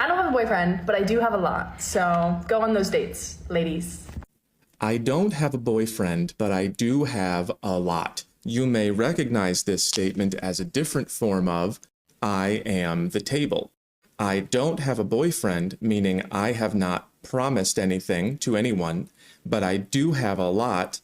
I don't have a boyfriend, but I do have a lot. So go on those dates, ladies. I don't have a boyfriend, but I do have a lot. You may recognize this statement as a different form of I am the table. I don't have a boyfriend, meaning I have not promised anything to anyone, but I do have a lot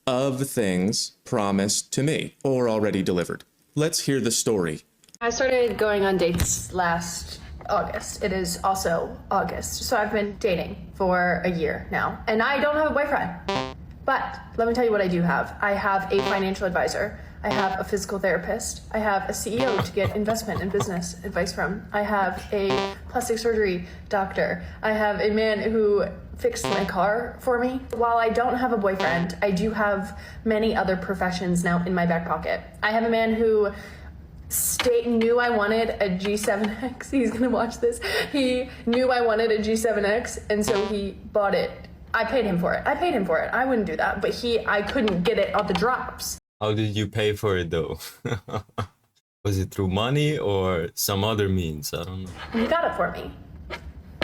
of things promised to me or already delivered. Let's hear the story. I started going on dates last August. It is also August. So I've been dating for a year now, and I don't have a boyfriend. But let me tell you what I do have. I have a financial advisor. I have a physical therapist. I have a CEO to get investment and business advice from. I have a plastic surgery doctor. I have a man who fixed my car for me. While I don't have a boyfriend, I do have many other professions now in my back pocket. I have a man who knew I wanted a G7X. He's gonna watch this. He knew I wanted a G7X, and so he bought it. I paid him for it. I wouldn't do that, but I couldn't get it on the drops. How did you pay for it though? Was it through money or some other means? I don't know. He got it for me.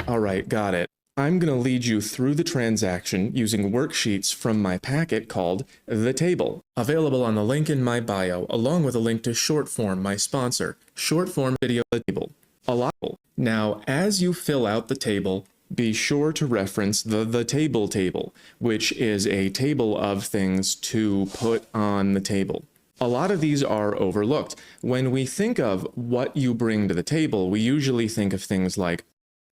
All right, got it. I'm going to lead you through the transaction using worksheets from my packet called The Table, available on the link in my bio, along with a link to Shortform, my sponsor. Shortform video The Table. Now, as you fill out the table, be sure to reference the table table, which is a table of things to put on the table. A lot of these are overlooked. When we think of what you bring to the table, we usually think of things like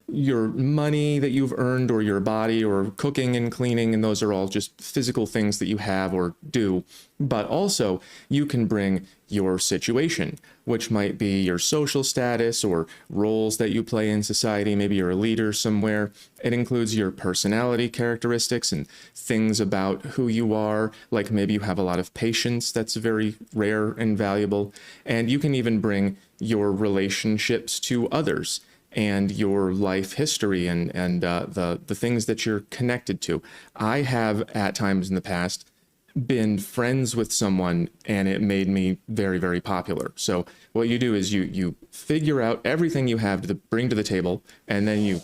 your money that you've earned or your body or cooking and cleaning, and those are all just physical things that you have or do. But also you can bring your situation, which might be your social status or roles that you play in society. Maybe you're a leader somewhere. It includes your personality characteristics and things about who you are, like maybe you have a lot of patience. That's very rare and valuable. And you can even bring your relationships to others and your life history and the things that you're connected to. I have at times in the past been friends with someone and it made me very, very popular. So what you do is you figure out everything you have to bring to the table, and then you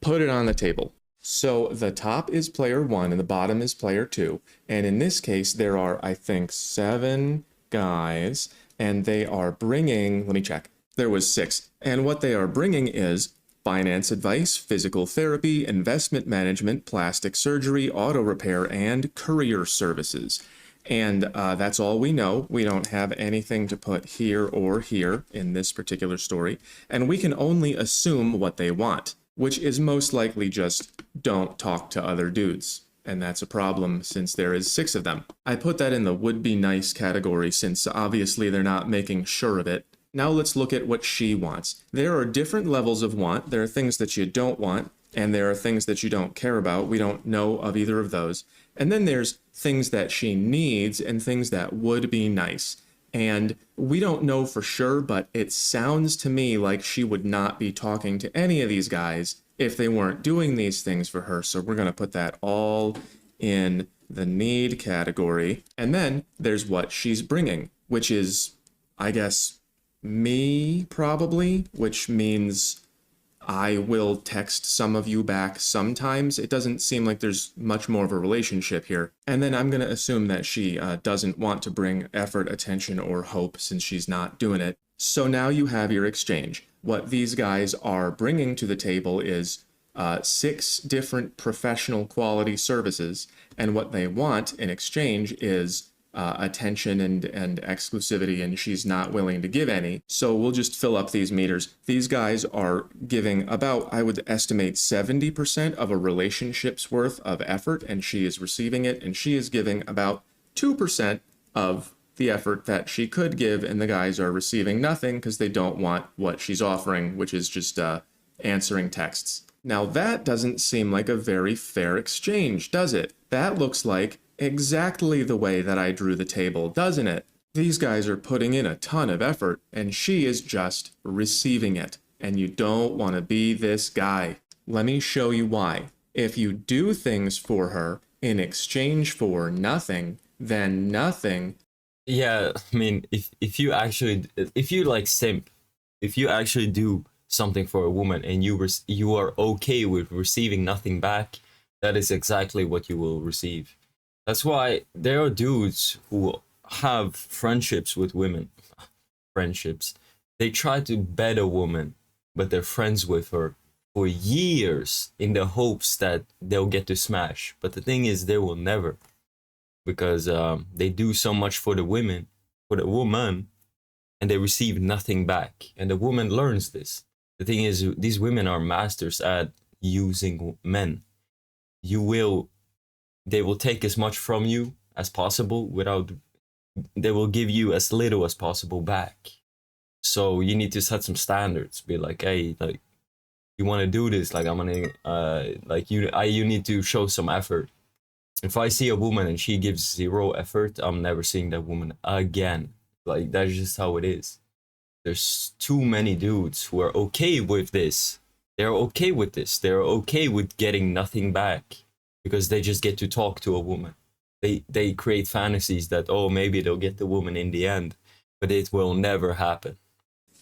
put it on the table. So the top is player 1 and the bottom is player 2. And in this case, there are, I think, 7 guys, and they are bringing, let me check. There was 6. And what they are bringing is finance advice, physical therapy, investment management, plastic surgery, auto repair, and career services. And that's all we know. We don't have anything to put here or here in this particular story. And we can only assume what they want, which is most likely just don't talk to other dudes. And that's a problem since there is 6 of them. I put that in the would be nice category since obviously they're not making sure of it. Now let's look at what she wants. There are different levels of want. There are things that you don't want, and there are things that you don't care about. We don't know of either of those. And then there's things that she needs and things that would be nice. And we don't know for sure, but it sounds to me like she would not be talking to any of these guys if they weren't doing these things for her. So we're going to put that all in the need category. And then there's what she's bringing, which is, I guess, me probably, which means I will text some of you back sometimes. It doesn't seem like there's much more of a relationship here. And then I'm going to assume that she doesn't want to bring effort, attention, or hope since she's not doing it. So now you have your exchange. What these guys are bringing to the table is 6 different professional quality services. And what they want in exchange is attention and exclusivity, and she's not willing to give any. So we'll just fill up these meters. These guys are giving about, I would estimate, 70% of a relationship's worth of effort, and she is receiving it, and she is giving about 2% of the effort that she could give, and the guys are receiving nothing because they don't want what she's offering, which is just answering texts. Now that doesn't seem like a very fair exchange, does it? That looks like exactly the way that I drew the table, doesn't it? These guys are putting in a ton of effort, and she is just receiving it. And you don't want to be this guy. Let me show you why. If you do things for her in exchange for nothing, then nothing. Yeah, I mean, if you like simp, if you actually do something for a woman and you are okay with receiving nothing back, that is exactly what you will receive. That's why there are dudes who have friendships with women. Friendships. They try to bet a woman, but they're friends with her for years in the hopes that they'll get to smash. But the thing is, they will never, because they do so much for the women, for the woman, and they receive nothing back. And the woman learns this. The thing is, these women are masters at using men. They will take as much from you as possible they will give you as little as possible back. So you need to set some standards. Be like, hey, like, you want to do this? Like, I'm gonna, you need to show some effort. If I see a woman and she gives 0 effort, I'm never seeing that woman again. Like, that's just how it is. There's too many dudes who are okay with this. They're okay with this. They're okay with getting nothing back because they just get to talk to a woman. They create fantasies that, oh, maybe they'll get the woman in the end, but it will never happen.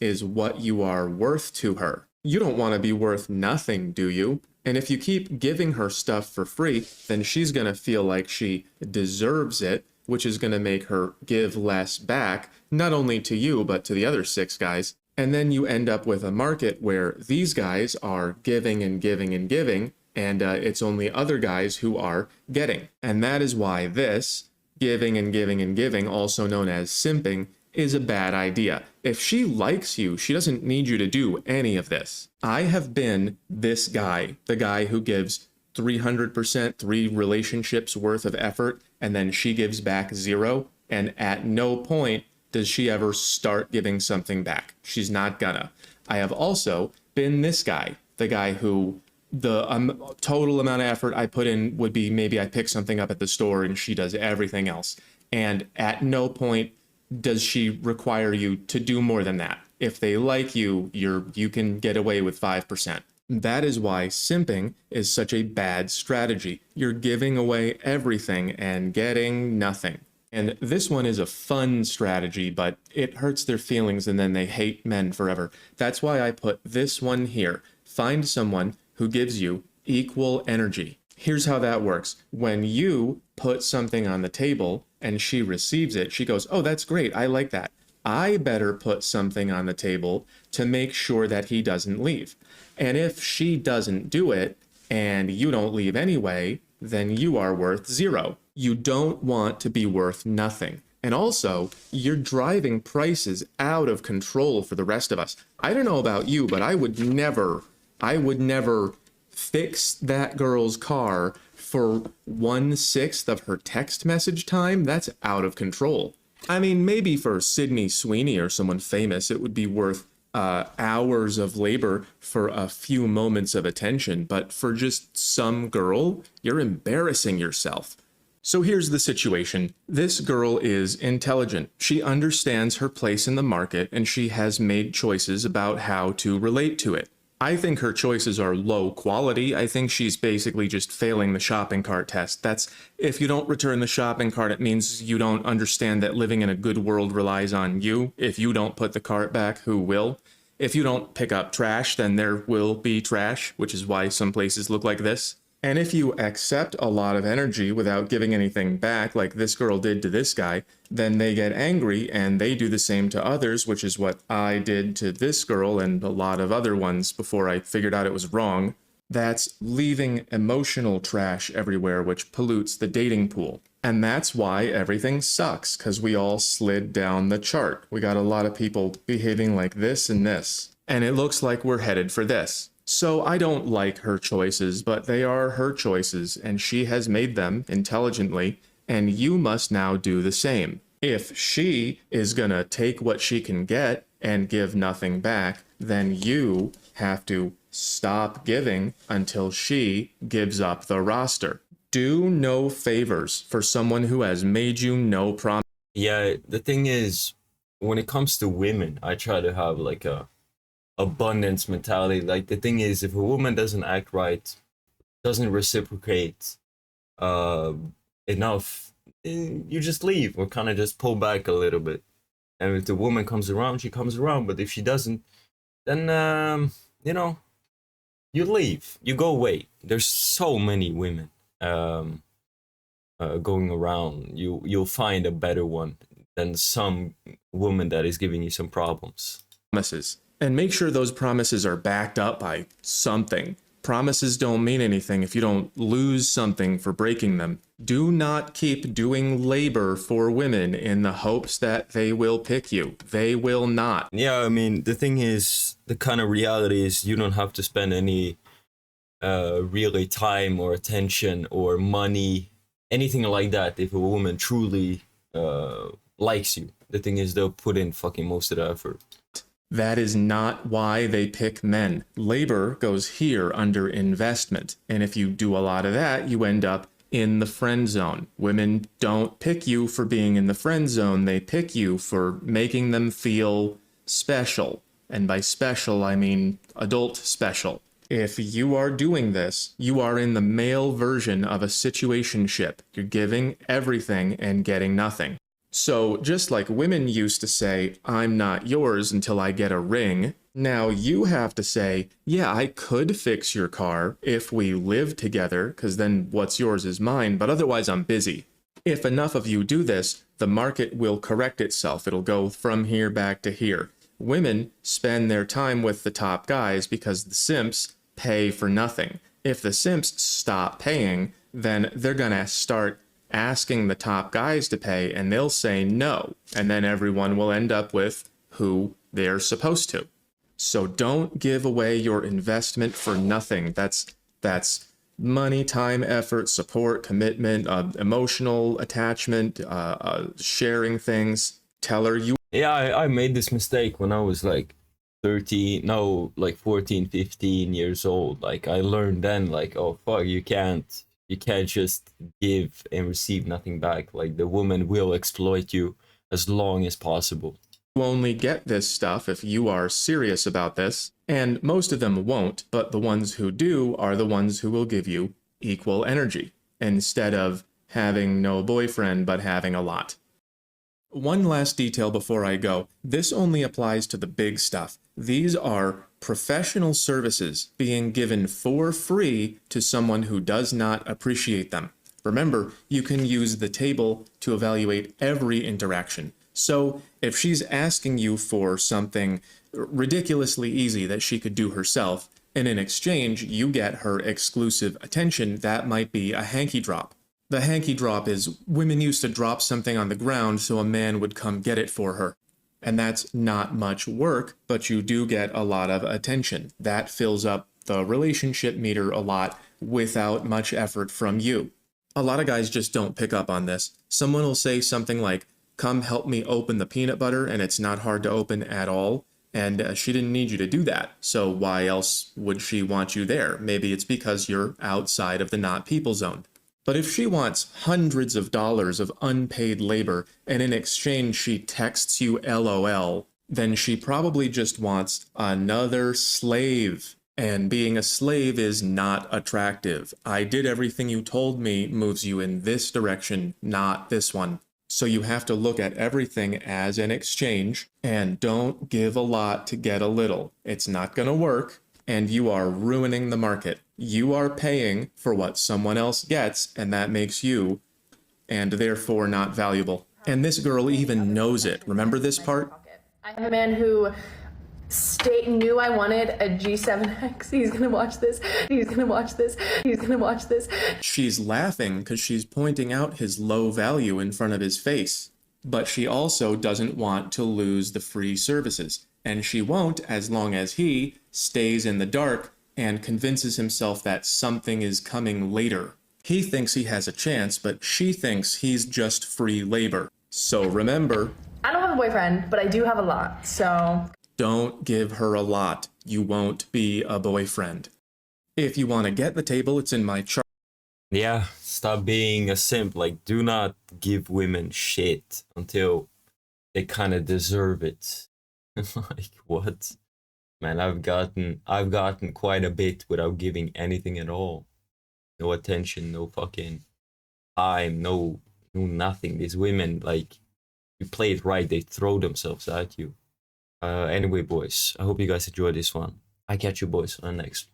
Is what you are worth to her. You don't want to be worth nothing, do you? And if you keep giving her stuff for free, then she's going to feel like she deserves it, which is going to make her give less back, not only to you, but to the other 6 guys. And then you end up with a market where these guys are giving and giving and giving, and it's only other guys who are getting. And that is why this giving and giving and giving, also known as simping, is a bad idea. If she likes you, she doesn't need you to do any of this. I have been this guy, the guy who gives 300%, 3 relationships worth of effort, and then she gives back 0, and at no point does she ever start giving something back. She's not gonna. I have also been this guy, the guy who the total amount of effort I put in would be maybe I pick something up at the store and she does everything else. And at no point does she require you to do more than that. If they like you, you can get away with 5%. That is why simping is such a bad strategy. You're giving away everything and getting nothing. And this one is a fun strategy, but it hurts their feelings and then they hate men forever. That's why I put this one here. Find someone who gives you equal energy. Here's how that works. When you put something on the table and she receives it, she goes, oh, that's great. I like that. I better put something on the table to make sure that he doesn't leave. And if she doesn't do it and you don't leave anyway, then you are worth 0. You don't want to be worth nothing. And also, you're driving prices out of control for the rest of us. I don't know about you, but I would never fix that girl's car for 1/6 of her text message time. That's out of control. I mean, maybe for Sydney Sweeney or someone famous, it would be worth hours of labor for a few moments of attention. But for just some girl, you're embarrassing yourself. So here's the situation. This girl is intelligent. She understands her place in the market and she has made choices about how to relate to it. I think her choices are low quality. I think she's basically just failing the shopping cart test. That's, if you don't return the shopping cart, it means you don't understand that living in a good world relies on you. If you don't put the cart back, who will? If you don't pick up trash, then there will be trash, which is why some places look like this. And if you accept a lot of energy without giving anything back, like this girl did to this guy, then they get angry and they do the same to others, which is what I did to this girl and a lot of other ones before I figured out it was wrong. That's leaving emotional trash everywhere, which pollutes the dating pool. And that's why everything sucks, because we all slid down the chart. We got a lot of people behaving like this and this. And it looks like we're headed for this. So I don't like her choices, but they are her choices, and she has made them intelligently, and you must now do the same. If she is gonna take what she can get and give nothing back, then you have to stop giving until she gives up the roster. Do no favors for someone who has made you no promise. Yeah, the thing is, when it comes to women, I try to have like a abundance mentality. Like, the thing is, if a woman doesn't act right, doesn't reciprocate enough, you just leave or kind of just pull back a little bit. And if the woman comes around, she comes around. But if she doesn't, then you know, you leave, you go away. There's so many women going around. You'll find a better one than some woman that is giving you some problems. Promises. And make sure those promises are backed up by something. Promises don't mean anything if you don't lose something for breaking them. Do not keep doing labor for women in the hopes that they will pick you. They will not. Yeah, I mean, the thing is, the kind of reality is you don't have to spend any really time or attention or money, anything like that, if a woman truly likes you. The thing is, they'll put in fucking most of the effort. That is not why they pick men. Labor goes here under investment. And if you do a lot of that, you end up in the friend zone. Women don't pick you for being in the friend zone. They pick you for making them feel special. And by special, I mean adult special. If you are doing this, you are in the male version of a situationship. You're giving everything and getting nothing. So just like women used to say, I'm not yours until I get a ring, now you have to say, yeah, I could fix your car if we live together, because then what's yours is mine, but otherwise I'm busy. If enough of you do this, the market will correct itself. It'll go from here back to here. Women spend their time with the top guys because the simps pay for nothing. If the simps stop paying, then they're gonna start asking the top guys to pay, and they'll say no, and then everyone will end up with who they're supposed to. So don't give away your investment for nothing. That's money, time, effort, support, commitment, emotional attachment, sharing things. Tell her you. Yeah, I made this mistake when I was like 13, no, like 14, 15 years old. Like, I learned then, like, oh fuck, you can't just give and receive nothing back. Like, the woman will exploit you as long as possible. You only get this stuff if you are serious about this, and most of them won't, but the ones who do are the ones who will give you equal energy, instead of having no boyfriend but having a lot. One last detail before I go. This only applies to the big stuff. These are professional services being given for free to someone who does not appreciate them. Remember, you can use the table to evaluate every interaction. So if she's asking you for something ridiculously easy that she could do herself, and in exchange you get her exclusive attention, that might be a hanky drop. The hanky drop is women used to drop something on the ground so a man would come get it for her. And that's not much work, but you do get a lot of attention. That fills up the relationship meter a lot without much effort from you. A lot of guys just don't pick up on this. Someone will say something like, come help me open the peanut butter, and it's not hard to open at all. And she didn't need you to do that. So why else would she want you there? Maybe it's because you're outside of the not people zone. But if she wants hundreds of dollars of unpaid labor, and in exchange she texts you LOL, then she probably just wants another slave. And being a slave is not attractive. I did everything you told me moves you in this direction, not this one. So you have to look at everything as an exchange, and don't give a lot to get a little. It's not going to work, and you are ruining the market. You are paying for what someone else gets, and that makes you, and therefore, not valuable. And this girl even knows it. Remember this part? I have a man who knew I wanted a G7X. He's gonna watch this. He's gonna watch this. He's gonna watch this. She's laughing because she's pointing out his low value in front of his face. But she also doesn't want to lose the free services. And she won't as long as he stays in the dark and convinces himself that something is coming later. He thinks he has a chance, but she thinks he's just free labor. So remember, I don't have a boyfriend, but I do have a lot, so don't give her a lot. You won't be a boyfriend. If you want to get the table, it's in my chart. Yeah, stop being a simp. Like, do not give women shit until they kind of deserve it. Like, what? Man, I've gotten quite a bit without giving anything at all. No attention, no fucking time, no nothing. These women, like, you play it right, they throw themselves at you. Anyway, boys, I hope you guys enjoyed this one. I catch you boys on the next